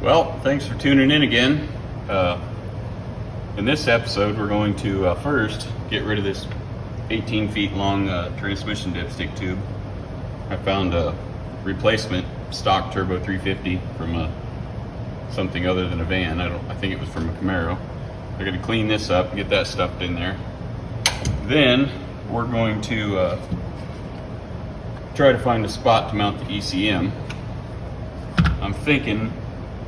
Well, thanks for tuning in again. In this episode, we're going to first get rid of this 18 feet long transmission dipstick tube. I found a replacement stock turbo 350 from something other than a van. I think it was from a Camaro. We're going to clean this up, get that stuffed in there. Then we're going to try to find a spot to mount the ECM. I'm thinking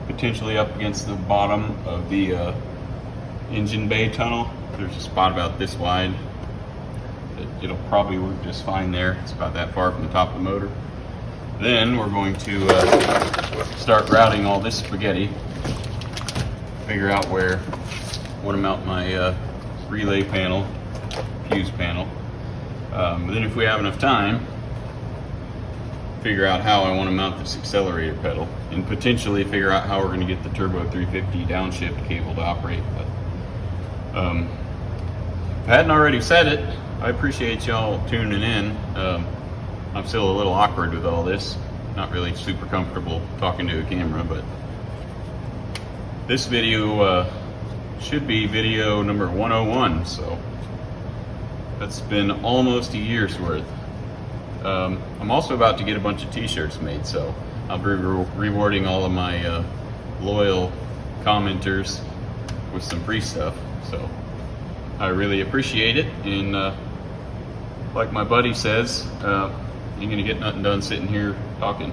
potentially up against the bottom of the engine bay tunnel. There's a spot about this wide. It'll probably work just fine there. It's about that far from the top of the motor. Then we're going to start routing all this spaghetti, figure out where I want to mount my relay panel, fuse panel. Then if we have enough time, figure out how I want to mount this accelerator pedal, and potentially figure out how we're going to get the turbo 350 downshift cable to operate. But if I hadn't already said it, I appreciate y'all tuning in. I'm still a little awkward with all this, not really super comfortable talking to a camera, but this video should be video number 101, so that's been almost a year's worth. I'm also about to get a bunch of t-shirts made, so I'll be rewarding all of my loyal commenters with some free stuff. So I really appreciate it, and like my buddy says, you ain't gonna get nothing done sitting here talking.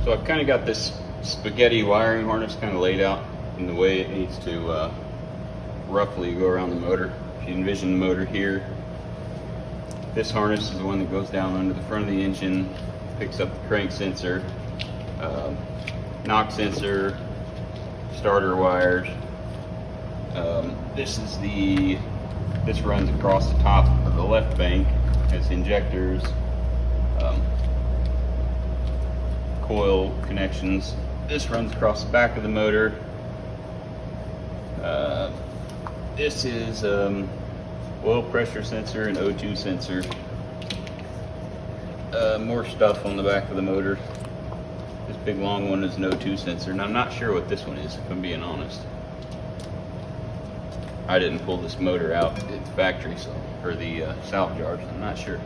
So I've kind of got this spaghetti wiring harness kind of laid out in the way it needs to roughly go around the motor. If you envision the motor here, this harness is the one that goes down under the front of the engine, picks up the crank sensor, knock sensor, starter wires. This runs across the top of the left bank, has injectors, coil connections. This runs across the back of the motor. This is oil pressure sensor and O2 sensor. More stuff on the back of the motor. This big long one is an O2 sensor, and I'm not sure what this one is, if I'm being honest. I didn't pull this motor out at the factory, or the salvage yard, so I'm not sure.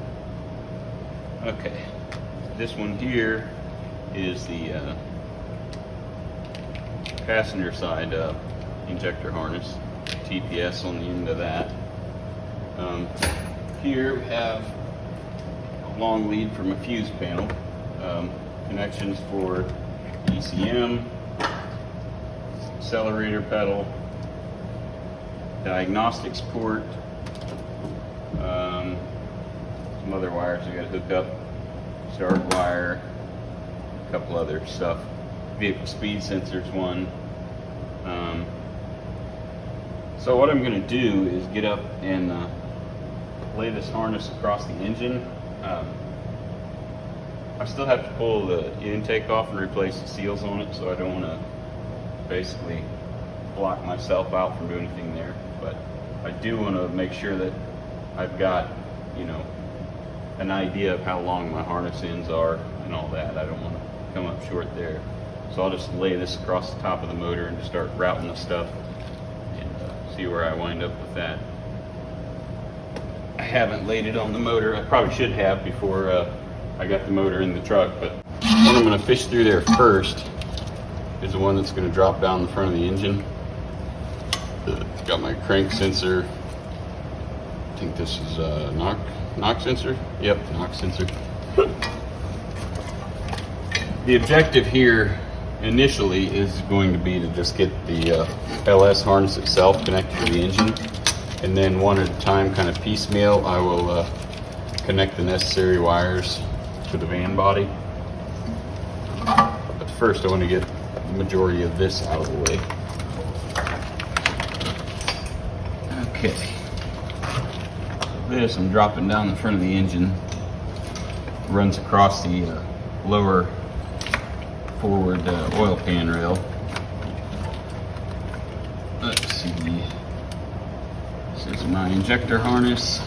Okay, this one here is the passenger side injector harness, TPS on the end of that. Here we have a long lead from a fuse panel, connections for ECM, accelerator pedal, diagnostics port, some other wires I got to hook up, start wire, a couple other stuff, vehicle speed sensors one. So what I'm going to do is get up and lay this harness across the engine. I still have to pull the intake off and replace the seals on it, so I don't want to basically block myself out from doing anything there. But I do want to make sure that I've got, an idea of how long my harness ends are and all that. I don't want to come up short there. So I'll just lay this across the top of the motor and just start routing the stuff and see where I wind up with that. I haven't laid it on the motor. I probably should have before I got the motor in the truck, but what I'm going to fish through there first is the one that's going to drop down the front of the engine. Got my crank sensor. I think this is a knock sensor. Yep, knock sensor. The objective here initially is going to be to just get the LS harness itself connected to the engine, and then one at a time, kind of piecemeal, I will connect the necessary wires to the van body. But first I want to get the majority of this out of the way. Okay, so this I'm dropping down the front of the engine, runs across the lower forward oil pan rail. Let's see, Here's my injector harness.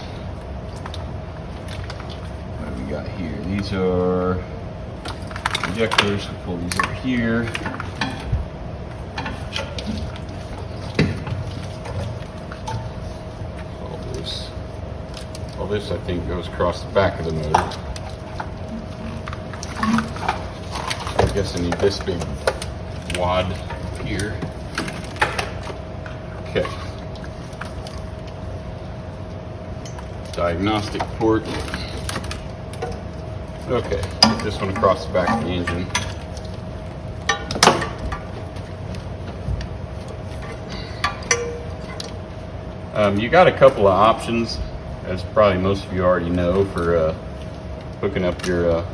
What do we got here? These are injectors. We'll pull these over here. All this I think goes across the back of the motor. I guess I need this big wad here. Okay. Diagnostic port. Okay, put this one across the back of the engine. You got a couple of options, as probably most of you already know, for hooking up your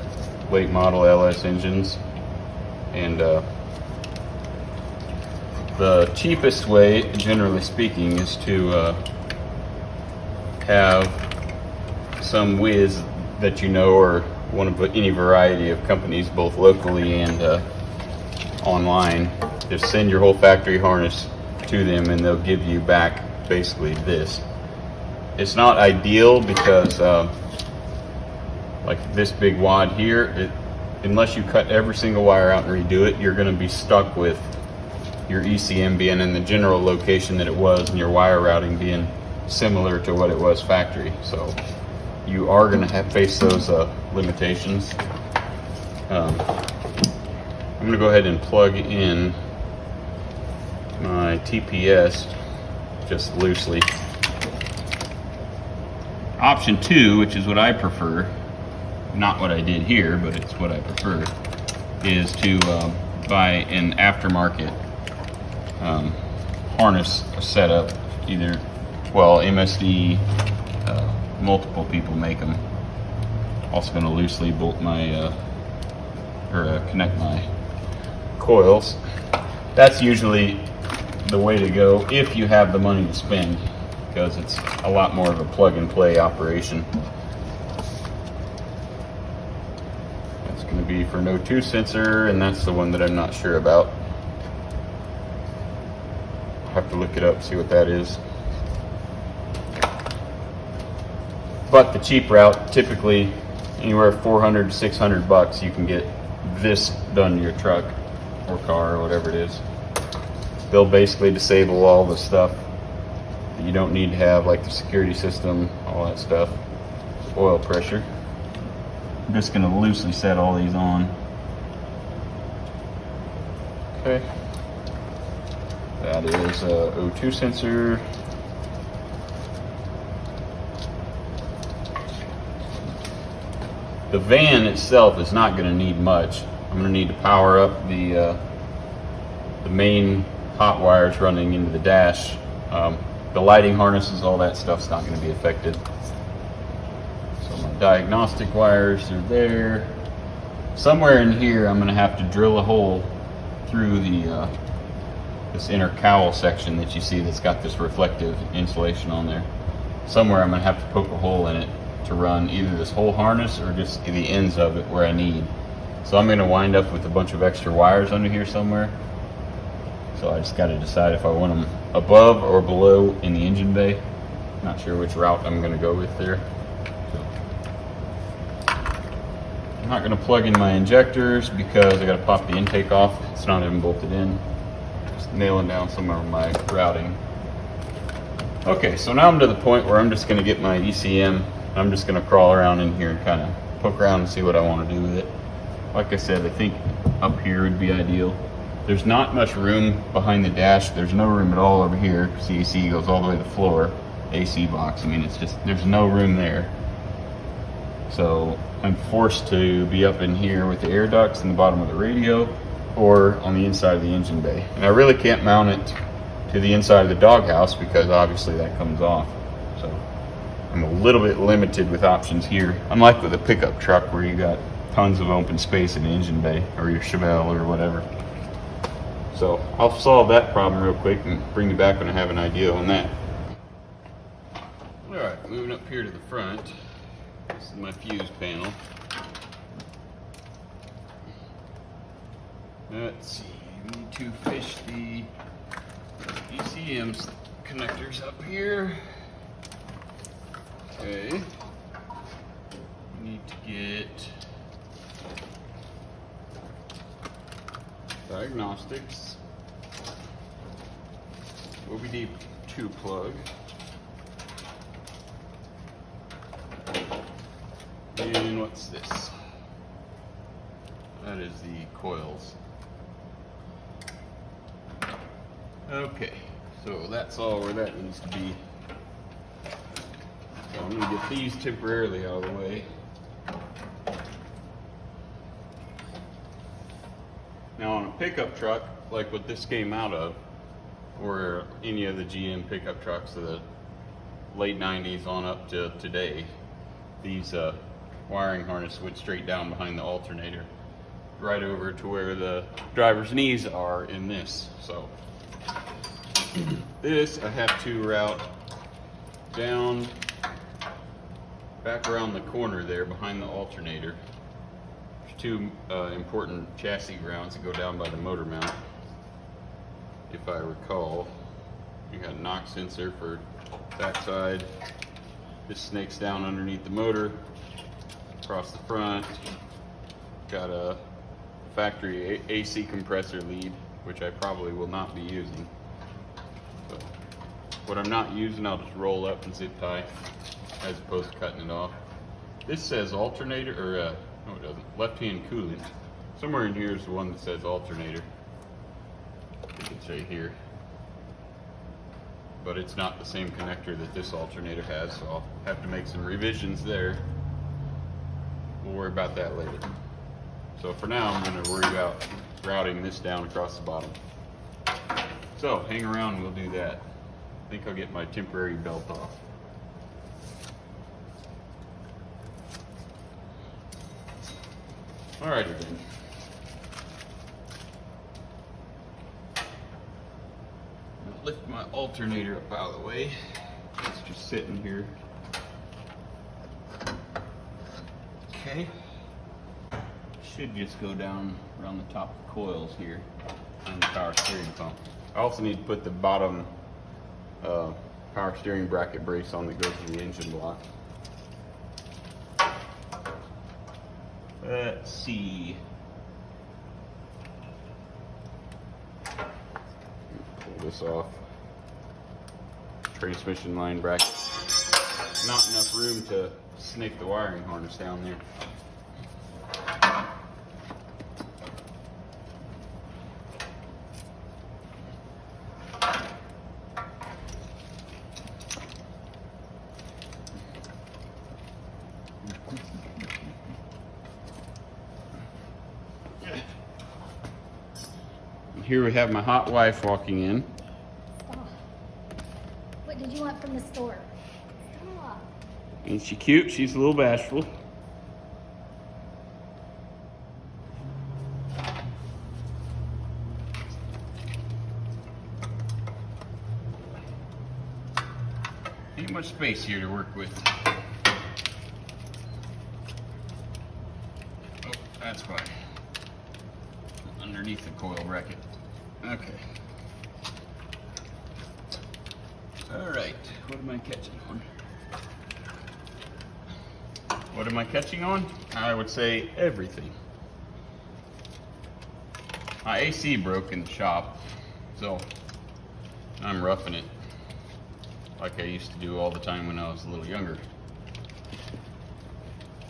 late model LS engines. And the cheapest way, generally speaking, is to have some whiz that you know, or one of any variety of companies, both locally and online. Just send your whole factory harness to them and they'll give you back basically this. It's not ideal because like this big wad here, unless you cut every single wire out and redo it, you're going to be stuck with your ECM being in the general location that it was and your wire routing being similar to what it was factory. So you are going to face those limitations. I'm going to go ahead and plug in my TPS just loosely. Option 2, which is what I prefer, not what I did here, but it's what I prefer, is to buy an aftermarket harness setup. Either, well, MSD, multiple people make them. Also going to loosely bolt my connect my coils. That's usually the way to go if you have the money to spend, because it's a lot more of a plug and play operation. That's going to be for no 2 sensor, and that's the one that I'm not sure about. I'll have to look it up, see what that is. But the cheap route, typically anywhere 400 to 600 bucks, you can get this done to your truck or car or whatever it is. They'll basically disable all the stuff that you don't need to have, like the security system, all that stuff, oil pressure. I'm just going to loosely set all these on. Okay. That is a O2 sensor. The van itself is not going to need much. I'm going to need to power up the main hot wires running into the dash. The lighting harnesses, all that stuff's not going to be affected. So my diagnostic wires are there. Somewhere in here, I'm going to have to drill a hole through the this inner cowl section that you see that's got this reflective insulation on there. Somewhere I'm going to have to poke a hole in it to run either this whole harness or just the ends of it where I need. So I'm going to wind up with a bunch of extra wires under here somewhere. So I just got to decide if I want them above or below in the engine bay. Not sure which route I'm going to go with there. So I'm not going to plug in my injectors because I got to pop the intake off. It's not even bolted in. Just nailing down some of my routing. Okay, so now I'm to the point where I'm just going to get my ECM. I'm just going to crawl around in here and kind of poke around and see what I want to do with it. Like I said, I think up here would be ideal. There's not much room behind the dash. There's no room at all over here because the AC goes all the way to the floor. AC box, I mean, it's just, there's no room there. So I'm forced to be up in here with the air ducts in the bottom of the radio or on the inside of the engine bay. And I really can't mount it to the inside of the doghouse because obviously that comes off. So I'm a little bit limited with options here. Unlike with a pickup truck where you got tons of open space in the engine bay or your Chevelle or whatever. So I'll solve that problem real quick and bring you back when I have an idea on that. Alright, moving up here to the front. This is my fuse panel. Let's see, we need to fish the ECM connectors up here. Okay. We need to get diagnostics. OBD2 plug. And what's this? That is the coils. Okay, so that's all where that needs to be. So I'm going to get these temporarily out of the way. Now on a pickup truck, like what this came out of, or any of the GM pickup trucks of the late 90s on up to today, these wiring harness went straight down behind the alternator, right over to where the driver's knees are in this. So this I have to route down, back around the corner there behind the alternator. There's two important chassis grounds that go down by the motor mount. If I recall, you got a knock sensor for backside. This snakes down underneath the motor, across the front. Got a factory AC compressor lead, which I probably will not be using. So what I'm not using, I'll just roll up and zip tie, as opposed to cutting it off. This says alternator, or no it doesn't, left-hand coolant. Somewhere in here is the one that says alternator. I think it's right here. But it's not the same connector that this alternator has, so I'll have to make some revisions there. We'll worry about that later. So for now, I'm going to worry about routing this down across the bottom. So hang around and we'll do that. I think I'll get my temporary belt off. Alrighty then. I'll lift my alternator up out of the way. It's just sitting here. Okay. Should just go down around the top of the coils here on the power steering pump. I also need to put the bottom power steering bracket brace on that goes to the engine block. Let's see. Pull this off. Transmission line bracket. Not enough room to snake the wiring harness down there. Here we have my hot wife walking in. Stop. What did you want from the store? Stop. Ain't she cute? She's a little bashful. Ain't much space here to work with. Oh, that's why. Underneath the coil bracket. Okay. Alright, what am I catching on? What am I catching on? I would say everything. My AC broke in the shop, so I'm roughing it like I used to do all the time when I was a little younger.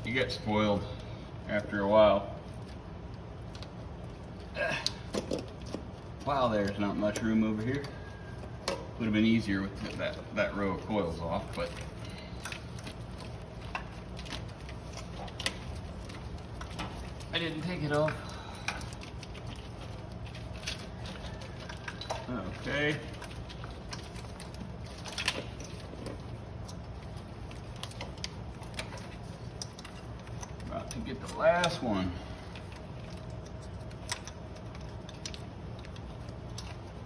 You get spoiled after a while. Wow, there's not much room over here. Would have been easier with that row of coils off, but I didn't take it off. Okay. About to get the last one.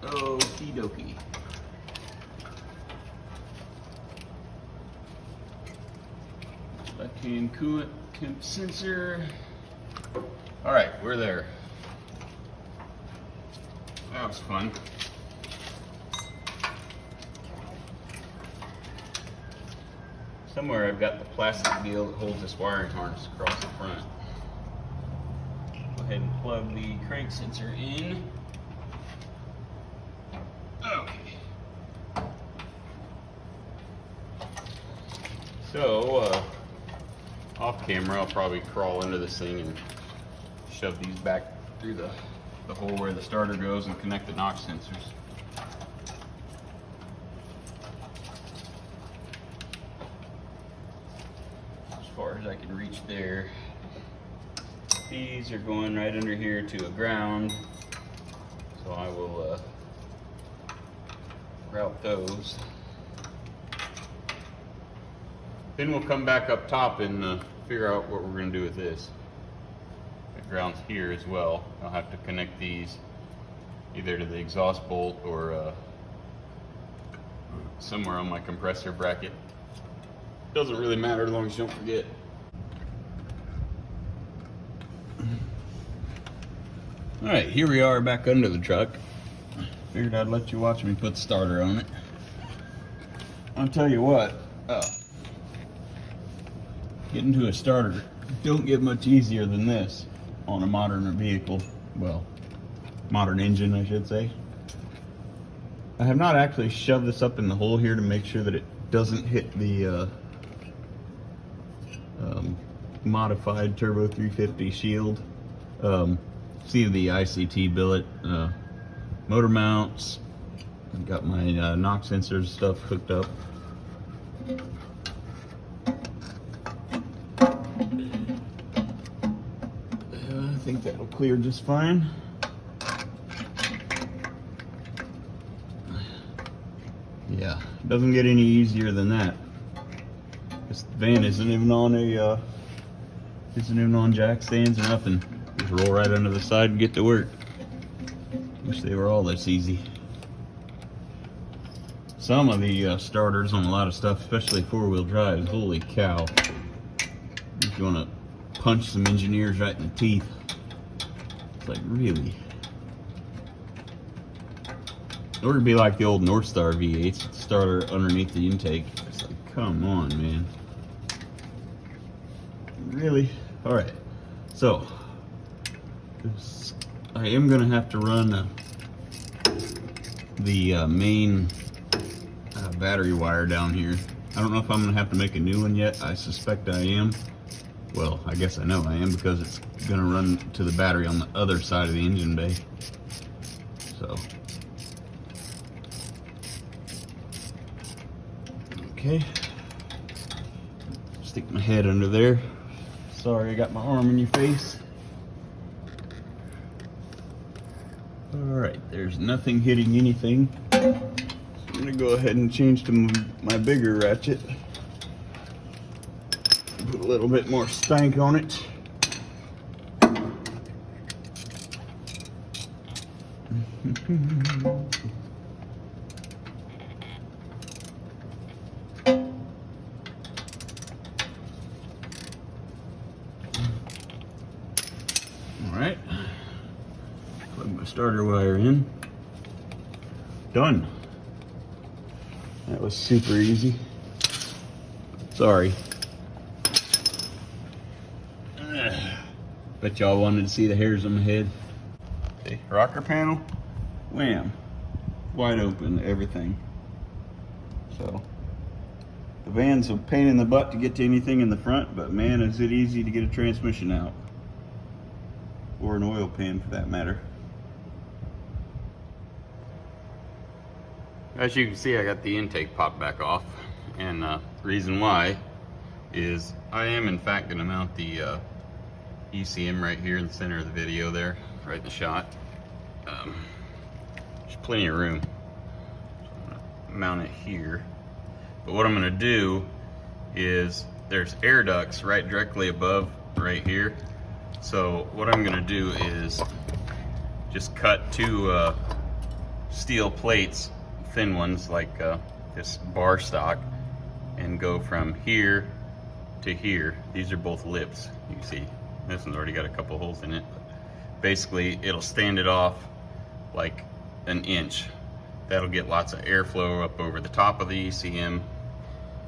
Okie dokie. Left-hand coolant temp sensor. All right, we're there. That was fun. Somewhere I've got the plastic deal that holds this wiring harness across the front. Go ahead and plug the crank sensor in. Okay. So, off camera, I'll probably crawl into this thing and shove these back through the hole where the starter goes and connect the knock sensors. As far as I can reach there. These are going right under here to a ground, so I will route those. Then we'll come back up top and figure out what we're going to do with this. It grounds here as well. I'll have to connect these either to the exhaust bolt or somewhere on my compressor bracket. Doesn't really matter as long as you don't forget. Alright, here we are back under the truck. Figured I'd let you watch me put the starter on it. I'll tell you what, getting to a starter don't get much easier than this on a modern vehicle. Well, modern engine, I should say. I have not actually shoved this up in the hole here to make sure that it doesn't hit the modified Turbo 350 shield. See the ICT billet, motor mounts. I've got my knock sensors stuff hooked up. I think that'll clear just fine. Yeah, doesn't get any easier than that. This van isn't even on jack stands or nothing. Just roll right under the side and get to work. Wish they were all this easy. Some of the starters on a lot of stuff, especially four-wheel drives, holy cow. If you want to punch some engineers right in the teeth. It's like, really? Or it'd be like the old North Star V8s, starter underneath the intake. It's like, come on, man. Really? Alright. So, I am going to have to run the main battery wire down here. I don't know if I'm going to have to make a new one yet. I suspect I am. Well, I guess I know I am because it's going to run to the battery on the other side of the engine bay. So, okay. Stick my head under there. Sorry, I got my arm in your face. Alright, there's nothing hitting anything. So I'm going to go ahead and change to my bigger ratchet. Put a little bit more stank on it. Alright. Plug my starter wire in. Done. That was super easy. Sorry. Bet y'all wanted to see the hairs on my head. Okay, rocker panel. Wham. Wide open, everything. So, the van's a pain in the butt to get to anything in the front, but man, is it easy to get a transmission out. Or an oil pan for that matter. As you can see, I got the intake popped back off, and the reason why is I am in fact going to mount the ECM right here in the center of the video there, right in the shot. There's plenty of room. So I'm going to mount it here. But what I'm going to do is there's air ducts right directly above right here. So what I'm going to do is just cut two steel plates, thin ones like this bar stock, and go from here to here. These are both lips. You can see this one's already got a couple holes in it. Basically, it'll stand it off like an inch. That'll get lots of airflow up over the top of the ECM,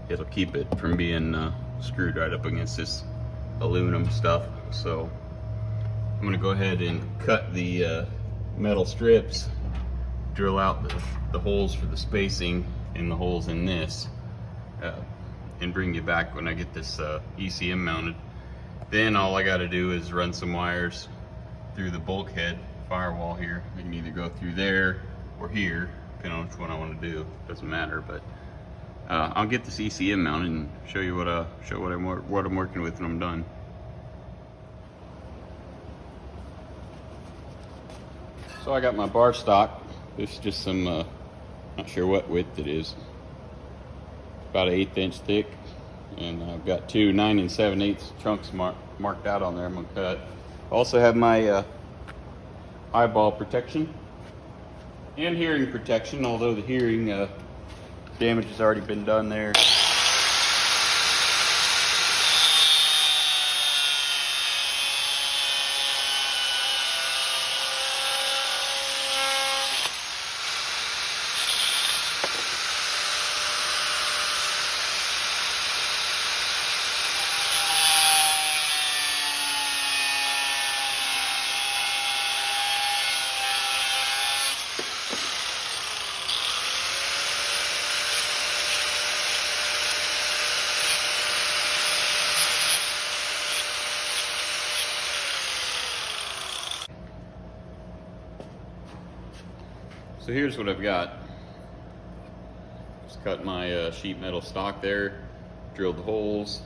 it'll keep it from being screwed right up against this aluminum stuff. So I'm gonna go ahead and cut the metal strips, drill out the holes for the spacing and the holes in this, and bring you back when I get this ECM mounted. Then all I got to do is run some wires through the bulkhead firewall here. I can either go through there or here, depending on which one I want to do. Doesn't matter, but I'll get this ECM mounted and show you what I'm working with when I'm done. So I got my bar stock. This is just some, not sure what width it is. About an 1/8 inch thick. And I've got two 9 7/8 chunks marked out on there I'm gonna cut. Also have my eyeball protection and hearing protection, although the hearing damage has already been done there. So here's what I've got. Just cut my sheet metal stock there, drilled the holes,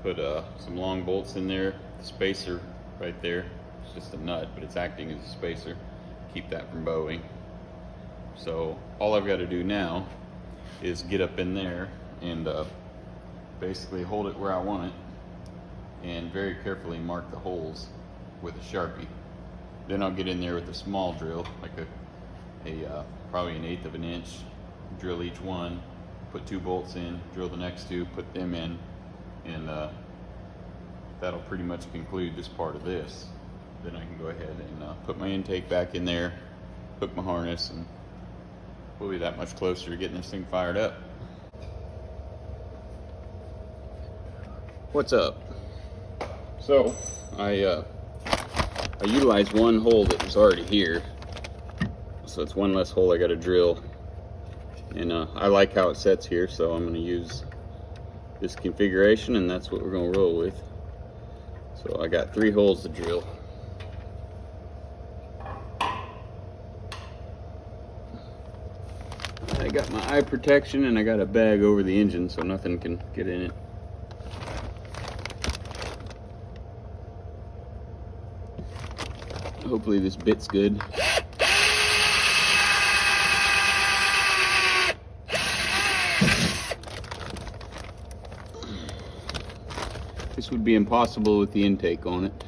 put some long bolts in there, the spacer right there. It's just a nut, but it's acting as a spacer. Keep that from bowing. So all I've got to do now is get up in there and basically hold it where I want it and very carefully mark the holes with a Sharpie. Then I'll get in there with a small drill, like a probably an 1/8 of an inch, drill each one, put 2 bolts in, drill the next 2, put them in, and that'll pretty much conclude this part of this. Then I can go ahead and put my intake back in there, hook my harness, and we'll be that much closer to getting this thing fired up. What's up? So I utilized one hole that was already here, so it's one less hole I got to drill, and I like how it sets here, so I'm going to use this configuration, and that's what we're going to roll with. So I got 3 holes to drill. I got my eye protection, and I got a bag over the engine so nothing can get in it. Hopefully this bit's good. This would be impossible with the intake on it.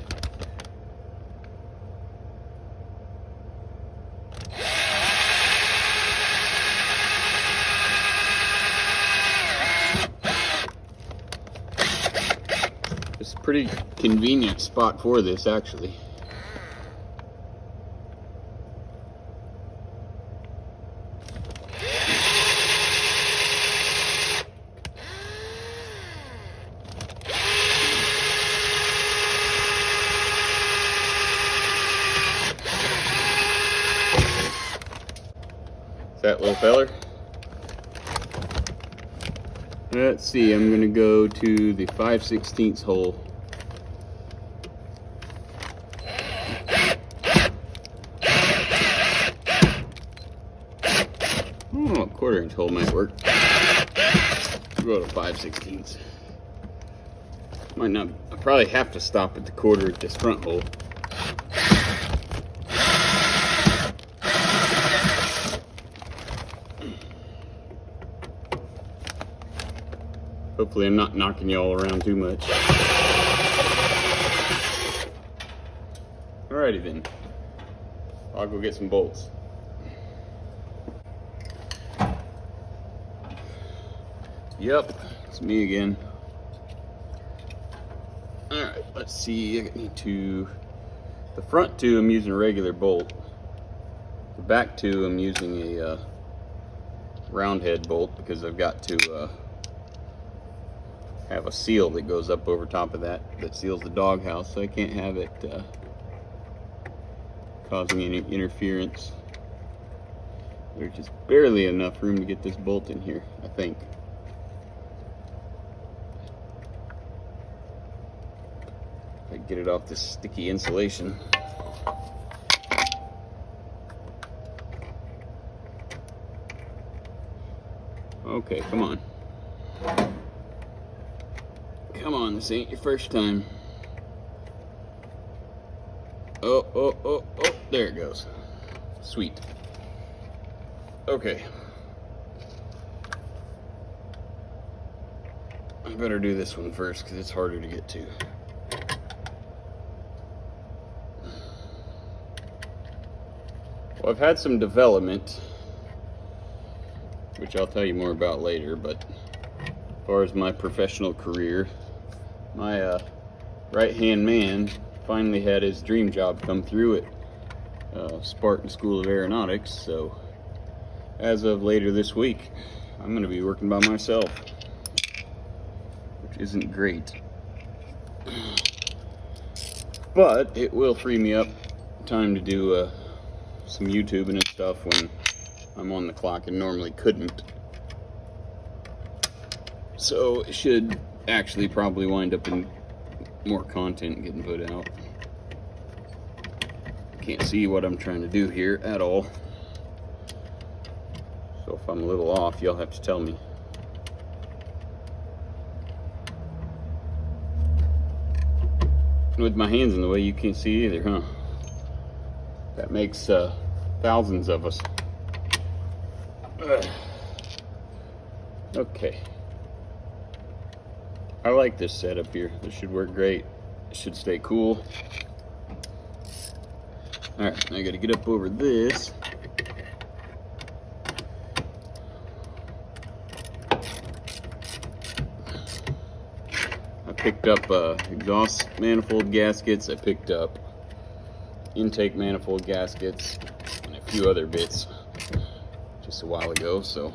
It's a pretty convenient spot for this, actually. That little feller. Let's see, I'm gonna go to the 5/16 hole. Oh, a 1/4 inch hole might work. We'll go to 5/16. Might not, I probably have to stop at the 1/4 at this front hole. Hopefully I'm not knocking you all around too much. Alrighty then. I'll go get some bolts. Yep, it's me again. Alright, let's see. I need to... The front 2 I'm using a regular bolt. The back 2 I'm using a round head bolt because I've got to have a seal that goes up over top of that seals the doghouse, so I can't have it causing any interference. There's just barely enough room to get this bolt in here, I think. If I get it off this sticky insulation. Okay, come on. Come on, this ain't your first time. Oh, there it goes. Sweet. Okay. I better do this one first because it's harder to get to. Well, I've had some development, which I'll tell you more about later, but as far as my professional career, my right-hand man finally had his dream job come through at Spartan School of Aeronautics, so as of later this week, I'm going to be working by myself, which isn't great. But it will free me up time to do some YouTubing and stuff when I'm on the clock and normally couldn't. So it should actually probably wind up in more content getting put out. Can't see what I'm trying to do here at all. So if I'm a little off, you'll have to tell me. With my hands in the way, you can't see either, huh? That makes thousands of us. Okay. I like this setup here. This should work great. It should stay cool. Alright, I gotta get up over this. I picked up exhaust manifold gaskets. I picked up intake manifold gaskets and a few other bits just a while ago, so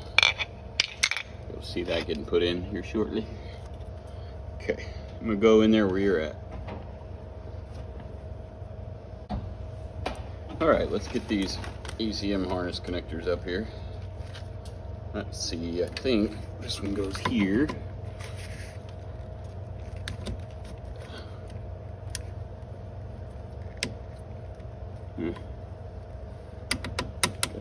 you'll see that getting put in here shortly. Okay, I'm gonna go in there where you're at. Alright, let's get these ECM harness connectors up here. Let's see, I think this one goes here. Got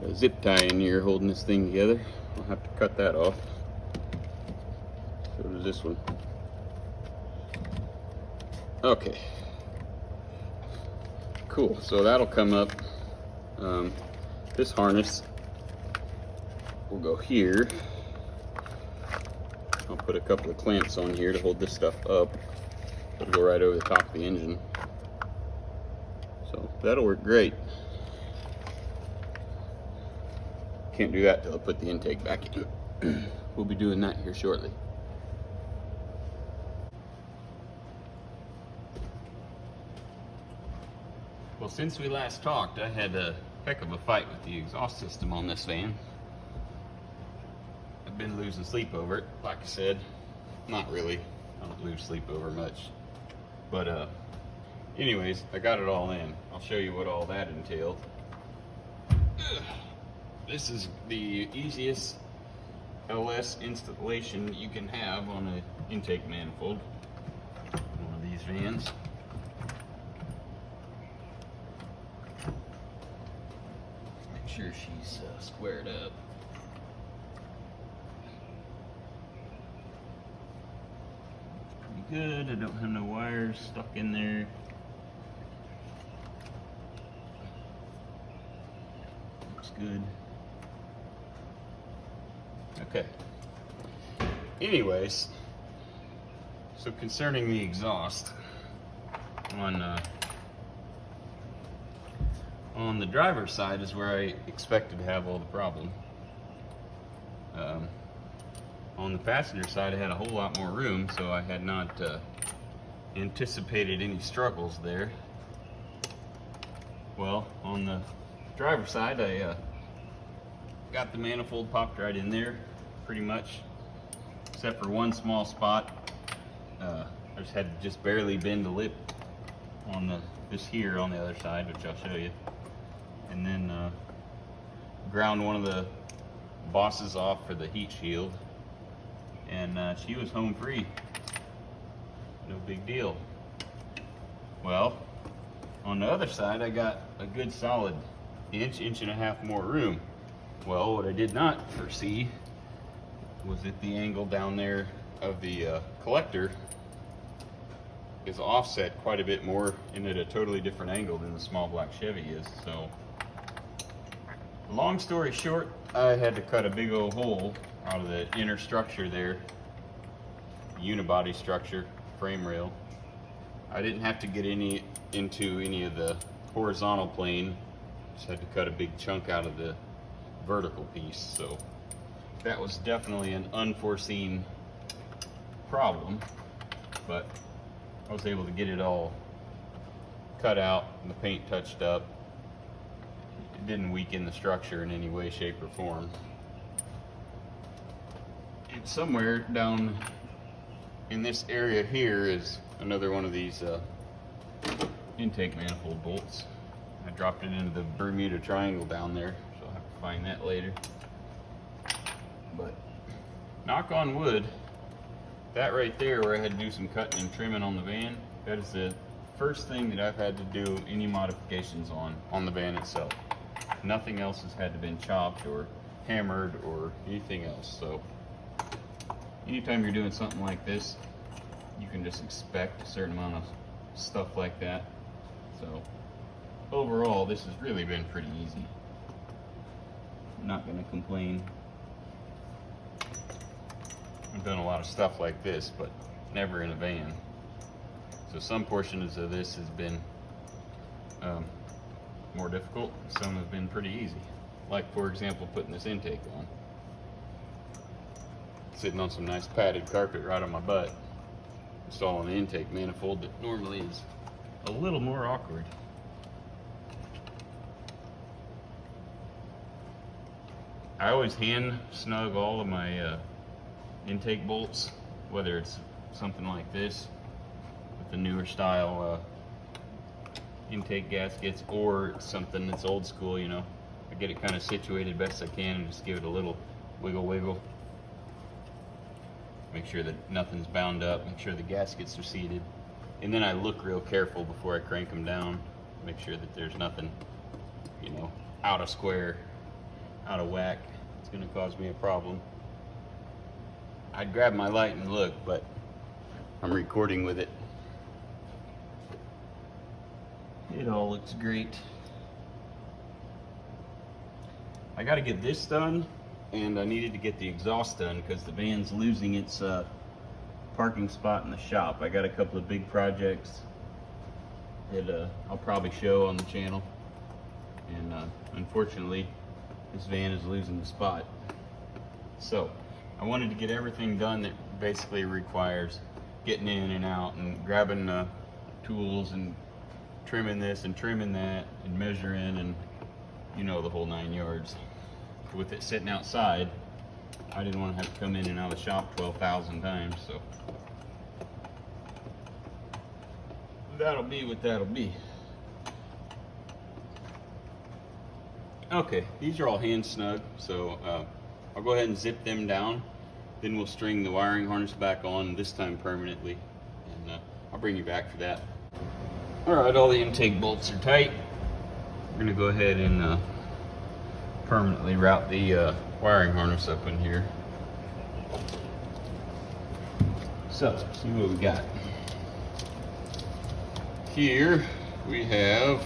a zip tie in here holding this thing together. I'll have to cut that off. So does this one. Okay. Cool, so that'll come up. This harness will go here. I'll put a couple of clamps on here to hold this stuff up. It'll go right over the top of the engine. So that'll work great. Can't do that till I put the intake back in. We'll be doing that here shortly. Well, since we last talked, I had a heck of a fight with the exhaust system on this van. I've been losing sleep over it, like I said. Not really. I don't lose sleep over much. But anyways, I got it all in. I'll show you what all that entailed. This is the easiest LS installation you can have on an intake manifold. One of these vans. Make sure she's squared up. Pretty good. I don't have no wires stuck in there. Looks good. Okay. Anyways, so concerning the exhaust, on the driver's side is where I expected to have all the problem. On the passenger side, I had a whole lot more room, so I had not anticipated any struggles there. Well, on the driver's side, I got the manifold popped right in there, pretty much, except for one small spot. I just had to just barely bend the lip on this here on the other side, which I'll show you, and then ground one of the bosses off for the heat shield, and she was home free. No big deal. Well, on the other side, I got a good solid inch and a half more room. Well, what I did not foresee was that the angle down there of the collector is offset quite a bit more and at a totally different angle than the small black Chevy is. So, long story short, I had to cut a big old hole out of the inner structure there, unibody structure, frame rail. I didn't have to get into any of the horizontal plane, just had to cut a big chunk out of the vertical piece. So that was definitely an unforeseen problem, but I was able to get it all cut out and the paint touched up. It didn't weaken the structure in any way, shape, or form. And somewhere down in this area here is another one of these intake manifold bolts. I dropped it into the Bermuda Triangle down there, so I'll have to find that later. But knock on wood, that right there where I had to do some cutting and trimming on the van, that is the first thing that I've had to do any modifications on the van itself. Nothing else has had to been chopped or hammered or anything else. So anytime you're doing something like this, you can just expect a certain amount of stuff like that. So overall, this has really been pretty easy. I'm not going to complain. I've done a lot of stuff like this, but never in a van. So some portions of this has been more difficult, some have been pretty easy. Like, for example, putting this intake on. Sitting on some nice padded carpet right on my butt. Installing the intake manifold that normally is a little more awkward. I always hand snug all of my intake bolts, whether it's something like this with the newer style intake gaskets or something that's old school, you know. I get it kind of situated best I can and just give it a little wiggle. Make sure that nothing's bound up, make sure the gaskets are seated. And then I look real careful before I crank them down, make sure that there's nothing, you know, out of square, out of whack. It's gonna cause me a problem. I'd grab my light and look, but I'm recording with it. It all looks great. I gotta get this done, and I needed to get the exhaust done because the van's losing its parking spot in the shop. I got a couple of big projects that I'll probably show on the channel, and unfortunately this van is losing the spot. So I wanted to get everything done that basically requires getting in and out and grabbing tools and trimming this and trimming that and measuring, and you know, the whole 9 yards. With it sitting outside, I didn't want to have to come in and out of the shop 12,000 times, so that'll be what that'll be. Okay, these are all hand snug, so I'll go ahead and zip them down, then we'll string the wiring harness back on, this time permanently, and I'll bring you back for that. Alright, all the intake bolts are tight. We're going to go ahead and permanently route the wiring harness up in here. So, see what we got. Here we have,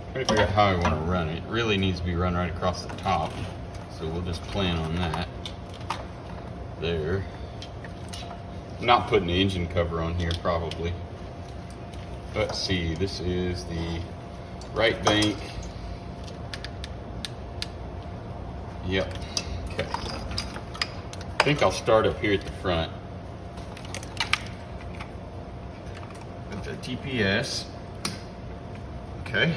I'm trying to figure out how I want to run it. It really needs to be run right across the top, so we'll just plan on that. There. I'm not putting the engine cover on here probably. Let's see, this is the right bank. Yep. Okay. I think I'll start up here at the front with the TPS. Okay.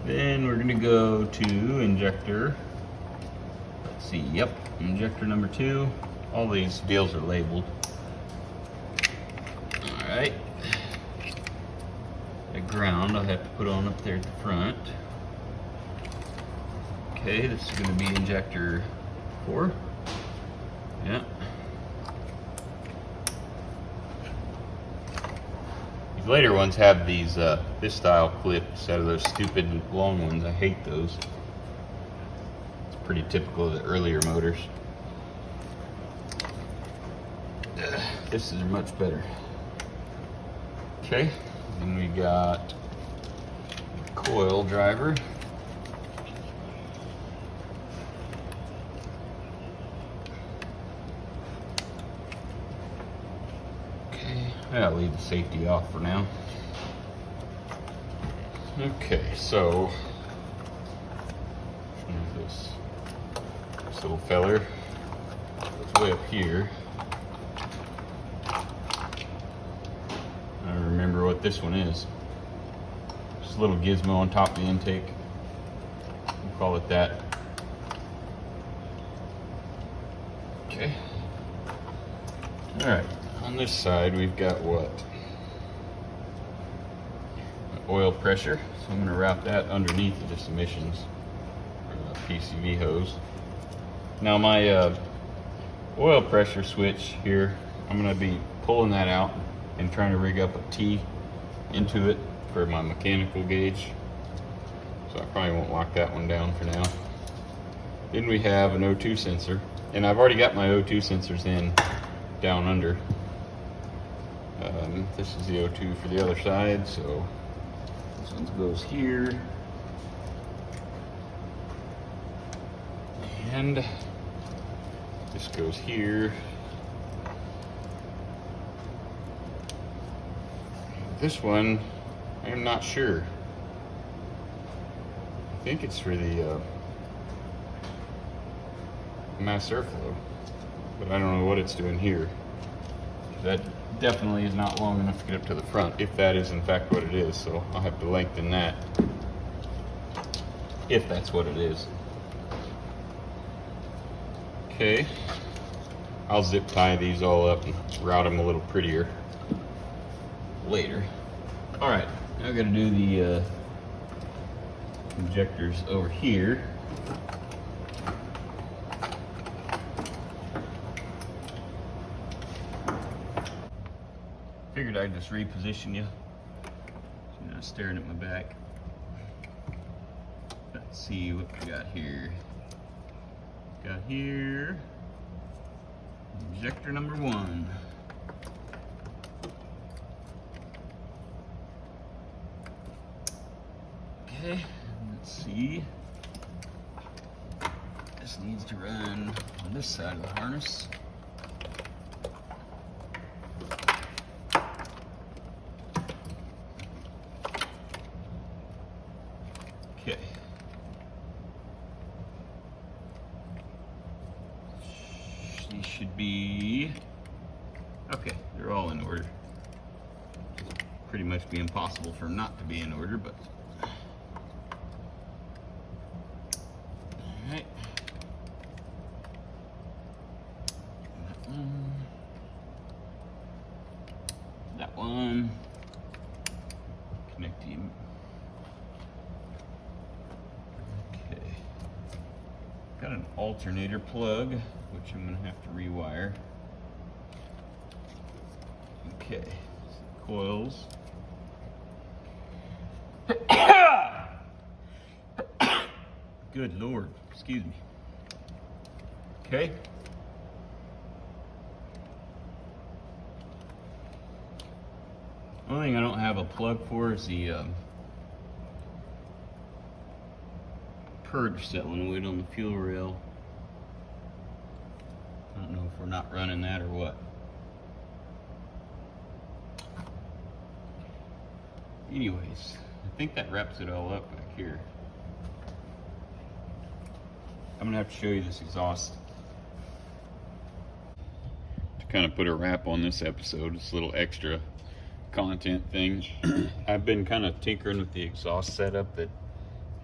Then we're gonna go to injector. Let's see, yep, injector number 2. All these deals are labeled. All right. The ground I'll have to put on up there at the front. Okay, this is gonna be injector 4. Yeah. These later ones have these this style clip instead of those stupid long ones. I hate those. It's pretty typical of the earlier motors. This is much better. Okay, then we got coil driver. I'll leave the safety off for now. Okay, so this little feller goes way up here. I remember what this one is. Just a little gizmo on top of the intake. We'll call it that. Okay. All right. On this side, we've got what? Oil pressure. So I'm going to wrap that underneath of this emissions PCV hose. Now my oil pressure switch here, I'm going to be pulling that out and trying to rig up a T into it for my mechanical gauge. So I probably won't lock that one down for now. Then we have an O2 sensor, and I've already got my O2 sensors in down under. This is the O2 for the other side, so this one goes here. And this goes here. This one, I'm not sure. I think it's for the mass airflow, but I don't know what it's doing here. That definitely is not long enough to get up to the front, if that is in fact what it is, so I'll have to lengthen that, if that's what it is. Okay, I'll zip tie these all up and route them a little prettier later. Alright, now I gotta do the injectors over here. Figured I'd just reposition you. So you're not staring at my back. Let's see what we got here. Got here injector number 1. Okay, let's see. This needs to run on this side of the harness. Okay. These should be okay. They're all in order. Pretty much be impossible for them not to be in order, but all right. That one. Connect him. Okay. Got an alternator plug, which I'm gonna have to rewire. Okay. Coils. Good Lord, excuse me. Okay. Only thing I don't have a plug for is the purge solenoid on the fuel rail. I don't know if we're not running that or what. Anyways, I think that wraps it all up back here. I'm gonna have to show you this exhaust. To kind of put a wrap on this episode, this little extra content thing. I've been kind of tinkering with the exhaust setup that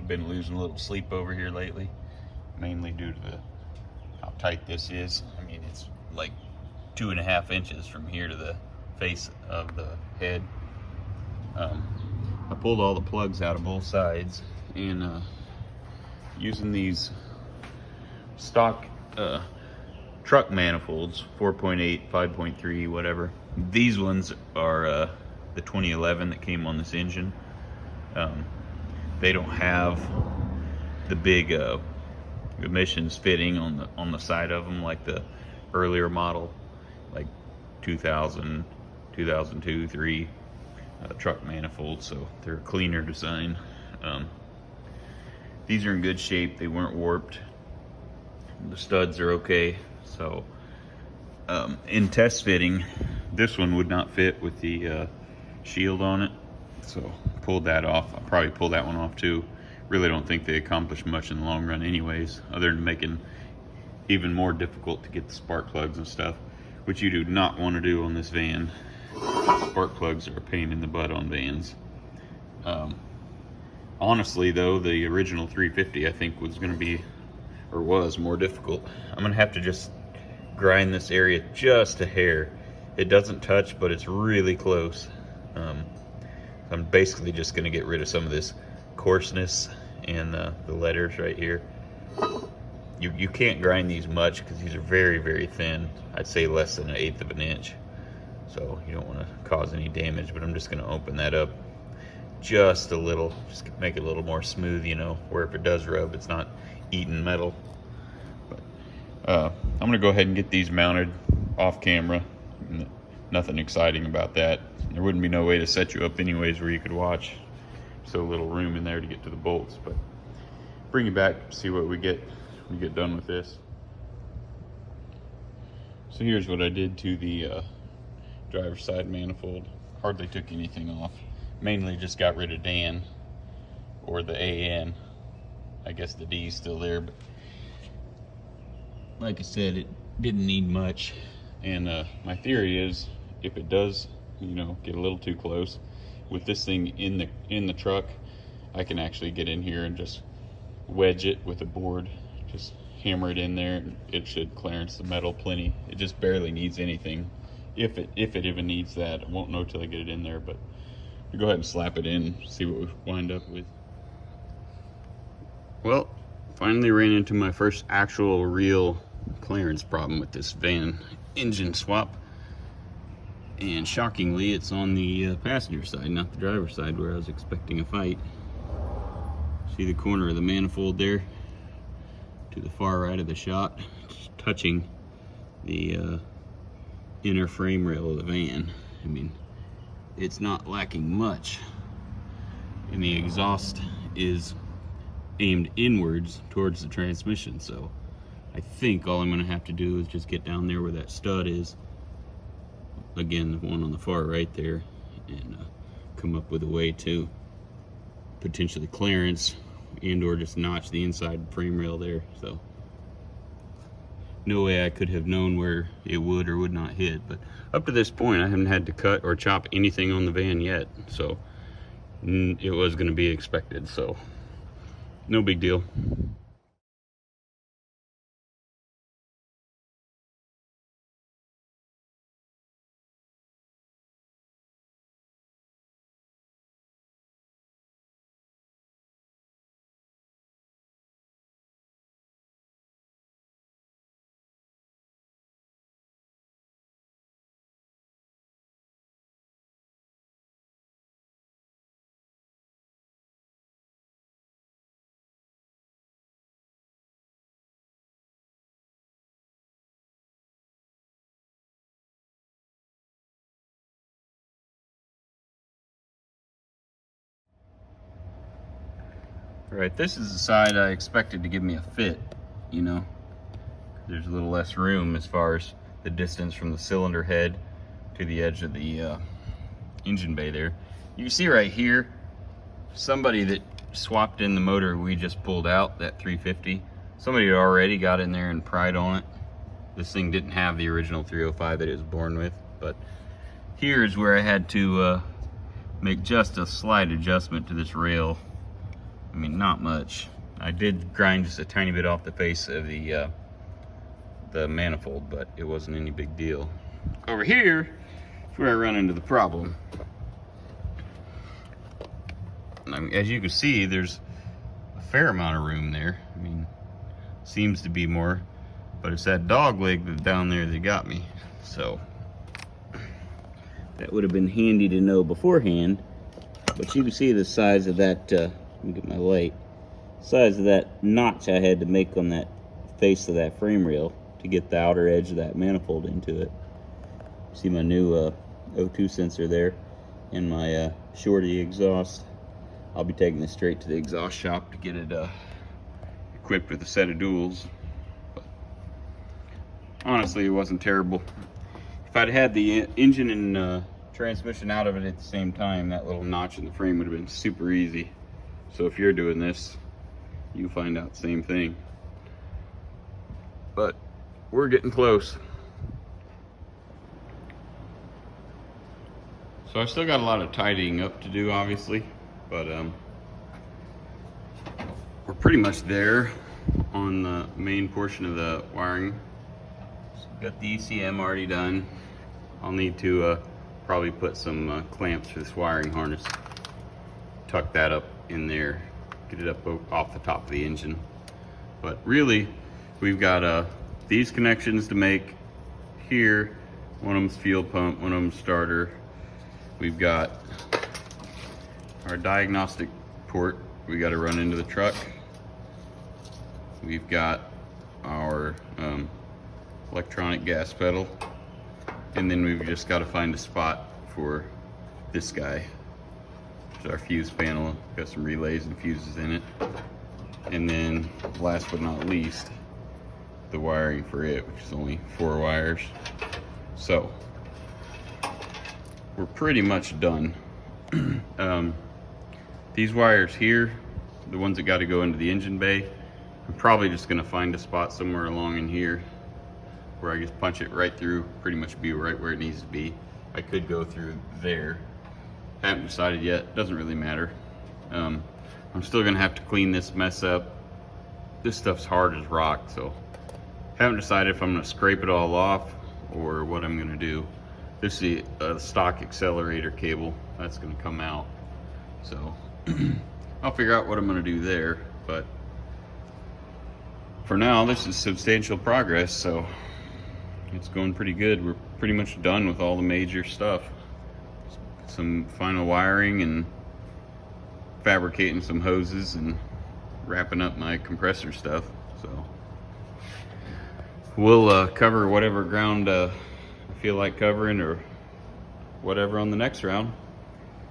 I've been losing a little sleep over here lately, mainly due to how tight this is. I mean, it's like 2.5 inches from here to the face of the head. I pulled all the plugs out of both sides, and using these stock truck manifolds, 4.8, 5.3, whatever. These ones are the 2011 that came on this engine. They don't have the big emissions fitting on the side of them like the earlier model, like 2000, 2002, 3 truck manifolds. So they're a cleaner design. These are in good shape. They weren't warped. The studs are okay. So in test fitting, this one would not fit with the shield on it, so pulled that off. I'll probably pull that one off too. Really don't think they accomplish much in the long run anyways, other than making even more difficult to get the spark plugs and stuff, which you do not want to do on this van. Spark plugs are a pain in the butt on vans. Honestly though, the original 350 I think was going to be, or was, more difficult. I'm going to have to just grind this area just a hair. It doesn't touch, but it's really close. I'm basically just going to get rid of some of this coarseness and the letters right here. You can't grind these much because these are very, very thin. I'd say less than 1/8 of an inch. So you don't want to cause any damage, but I'm just going to open that up just a little, just make it a little more smooth, you know, where if it does rub, it's not eating metal. But I'm going to go ahead and get these mounted off camera. Nothing exciting about that. There wouldn't be no way to set you up anyways where you could watch. So little room in there to get to the bolts. But bring you back, see what we get when we get done with this. So here's what I did to the driver's side manifold. Hardly took anything off. Mainly just got rid of Dan, or the AN. I guess the D is still there, but like I said, it didn't need much. And my theory is, if it does, you know, get a little too close, with this thing in the truck, I can actually get in here and just wedge it with a board, just hammer it in there, and it should clearance the metal plenty. It just barely needs anything, if it even needs that. I won't know till I get it in there, but we'll go ahead and slap it in, see what we wind up with. Well, finally ran into my first actual real clearance problem with this van engine swap, and shockingly it's on the passenger side, not the driver's side, where I was expecting a fight. See the corner of the manifold there to the far right of the shot, just touching the inner frame rail of the van. I mean, it's not lacking much, and the exhaust is aimed inwards towards the transmission, so I think all I'm going to have to do is just get down there where that stud is, again the one on the far right there, and come up with a way to potentially clearance and or just notch the inside frame rail there. So no way I could have known where it would or would not hit, but up to this point I haven't had to cut or chop anything on the van yet, so it was going to be expected, so no big deal. Right, this is the side I expected to give me a fit, you know. There's a little less room as far as the distance from the cylinder head to the edge of the engine bay there. You can see right here, somebody that swapped in the motor we just pulled out, that 350, somebody had already got in there and pried on it. This thing didn't have the original 305 that it was born with, but here is where I had to make just a slight adjustment to this rail. I mean, not much. I did grind just a tiny bit off the face of the manifold, but it wasn't any big deal. Over here is where I run into the problem. I mean, as you can see, there's a fair amount of room there. I mean, seems to be more, but it's that dog leg that's down there that got me. So that would have been handy to know beforehand. But you can see the size of that, let me get my light, size of that notch I had to make on that face of that frame rail to get the outer edge of that manifold into it. See my new O2 sensor there and my shorty exhaust. I'll be taking this straight to the exhaust shop to get it equipped with a set of duals. But honestly, it wasn't terrible. If I'd had the engine and transmission out of it at the same time, that little notch in the frame would have been super easy. So if you're doing this, you'll find out the same thing. But we're getting close. So I've still got a lot of tidying up to do, obviously, but we're pretty much there on the main portion of the wiring. So got the ECM already done. I'll need to probably put some clamps for this wiring harness. Tuck that up in there, get it up off the top of the engine. But really, we've got these connections to make here. One of them's fuel pump, one of them's starter. We've got our diagnostic port we got to run into the truck. We've got our electronic gas pedal. And then we've just got to find a spot for this guy. It's our fuse panel. Got some relays and fuses in it. And then last but not least, the wiring for it, which is only 4 wires. So we're pretty much done. These wires here, the ones that got to go into the engine bay, I'm probably just going to find a spot somewhere along in here where I just punch it right through, pretty much be right where it needs to be. I could go through there. Haven't decided yet, doesn't really matter. I'm still gonna have to clean this mess up. This stuff's hard as rock, so haven't decided if I'm gonna scrape it all off or what I'm gonna do. This is a stock accelerator cable, that's gonna come out. So I'll figure out what I'm gonna do there, but for now, this is substantial progress, so it's going pretty good. We're pretty much done with all the major stuff. Some final wiring and fabricating some hoses and wrapping up my compressor stuff. So we'll cover whatever ground I feel like covering or whatever on the next round.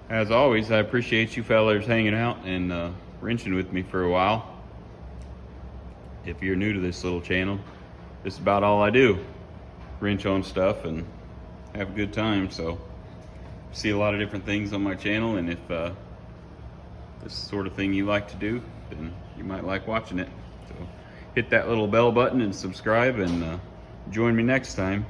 As always, I appreciate you fellas hanging out and wrenching with me for a while. If you're new to this little channel, this is about all I do. Wrench on stuff and have a good time. So see a lot of different things on my channel, and if this is the sort of thing you like to do, then you might like watching it. So hit that little bell button and subscribe, and join me next time.